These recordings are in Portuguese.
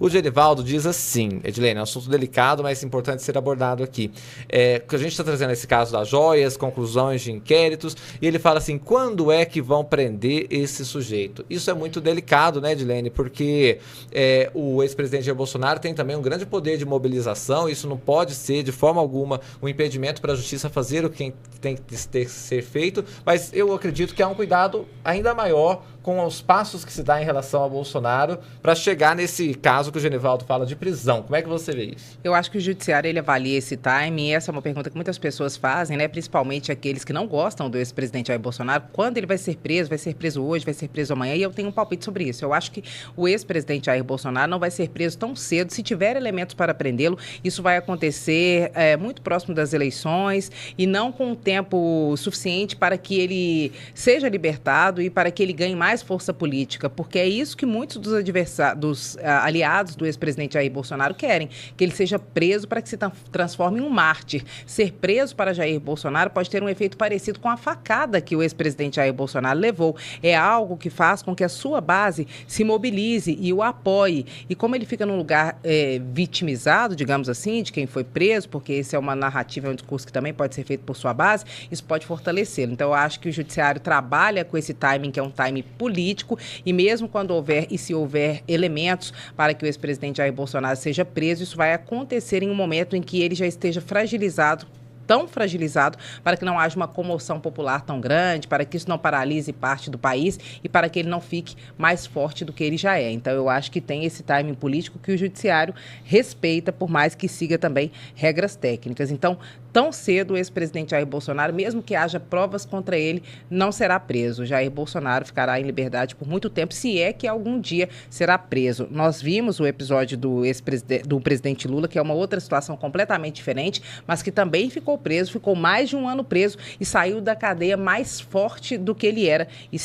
O Genivaldo diz assim, Edilene, é um assunto delicado, mas importante ser abordado aqui. Que a gente está trazendo esse caso das joias, conclusões de inquéritos, e ele fala assim, quando é que vão prender esse sujeito? Isso é muito delicado, né, Edilene? Porque o ex-presidente Jair Bolsonaro tem também um grande poder de mobilização, isso não pode ser, de forma alguma, um impedimento para a justiça fazer o que tem que ser feito, mas eu acredito que há um cuidado ainda maior com os passos que se dá em relação a Bolsonaro para chegar nesse caso que o Genivaldo fala de prisão. Como é que você vê isso? Eu acho que o judiciário ele avalia esse time, e essa é uma pergunta que muitas pessoas fazem, né? Principalmente aqueles que não gostam do ex-presidente Jair Bolsonaro. Quando ele vai ser preso hoje, vai ser preso amanhã, e eu tenho um palpite sobre isso. Eu acho que o ex-presidente Jair Bolsonaro não vai ser preso tão cedo. Se tiver elementos para prendê-lo, isso vai acontecer muito próximo das eleições e não com tempo suficiente para que ele seja libertado e para que ele ganhe mais força política, porque é isso que muitos dos aliados do ex-presidente Jair Bolsonaro querem, que ele seja preso para que se transforme em um mártir. Ser preso para Jair Bolsonaro pode ter um efeito parecido com a facada que o ex-presidente Jair Bolsonaro levou. É algo que faz com que a sua base se mobilize e o apoie. E como ele fica num lugar vitimizado, digamos assim, de quem foi preso, porque esse é uma narrativa, é um discurso que também pode ser feito por sua base, isso pode fortalecê-lo. Então, eu acho que o judiciário trabalha com esse timing, que é um timing político, e mesmo quando houver e se houver elementos para que o ex-presidente Jair Bolsonaro seja preso, isso vai acontecer em um momento em que ele já esteja fragilizado, tão fragilizado, para que não haja uma comoção popular tão grande, para que isso não paralise parte do país e para que ele não fique mais forte do que ele já é. Então, eu acho que tem esse timing político que o judiciário respeita, por mais que siga também regras técnicas. Então, tão cedo o ex-presidente Jair Bolsonaro, mesmo que haja provas contra ele, não será preso. Jair Bolsonaro ficará em liberdade por muito tempo, se é que algum dia será preso. Nós vimos o episódio do presidente Lula, que é uma outra situação completamente diferente, mas que também ficou preso, ficou mais de um ano preso e saiu da cadeia mais forte do que ele era e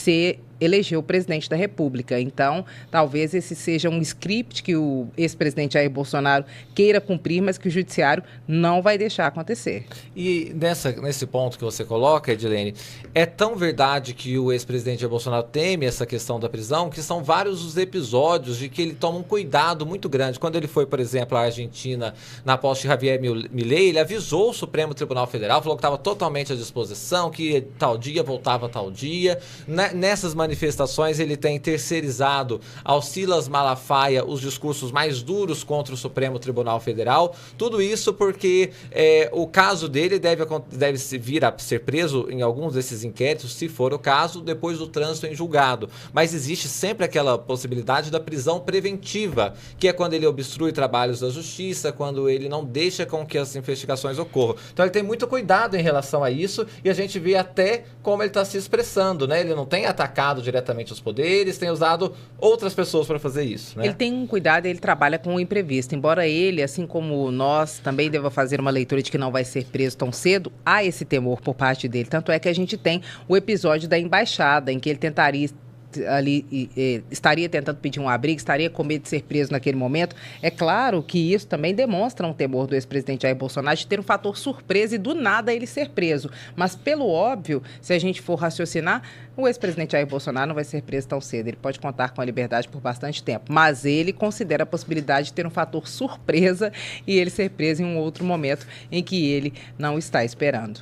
elegeu o presidente da República. Então, talvez esse seja um script que o ex-presidente Jair Bolsonaro queira cumprir, mas que o judiciário não vai deixar acontecer. E nesse ponto que você coloca, Edilene, é tão verdade que o ex-presidente Jair Bolsonaro teme essa questão da prisão, que são vários os episódios de que ele toma um cuidado muito grande. Quando ele foi, por exemplo, à Argentina, na posse de Javier Milei, ele avisou o Supremo Tribunal Federal, falou que estava totalmente à disposição, que tal dia voltava tal dia. Nessas manifestações, ele tem terceirizado ao Silas Malafaia os discursos mais duros contra o Supremo Tribunal Federal. Tudo isso porque o caso dele deve vir a ser preso em alguns desses inquéritos, se for o caso, depois do trânsito em julgado. Mas existe sempre aquela possibilidade da prisão preventiva, que é quando ele obstrui trabalhos da justiça, quando ele não deixa com que as investigações ocorram. Então ele tem muito cuidado em relação a isso, e a gente vê até como ele está se expressando, né? Ele não tem atacado diretamente os poderes, tem usado outras pessoas para fazer isso, né? Ele tem um cuidado, ele trabalha com o imprevisto. Embora ele, assim como nós, também deva fazer uma leitura de que não vai ser preso tão cedo, há esse temor por parte dele. Tanto é que a gente tem o episódio da embaixada, em que ele estaria tentando pedir um abrigo, estaria com medo de ser preso naquele momento. É claro que isso também demonstra um temor do ex-presidente Jair Bolsonaro de ter um fator surpresa e do nada ele ser preso. Mas pelo óbvio, se a gente for raciocinar, o ex-presidente Jair Bolsonaro não vai ser preso tão cedo. Ele pode contar com a liberdade por bastante tempo, mas ele considera a possibilidade de ter um fator surpresa e ele ser preso em um outro momento em que ele não está esperando.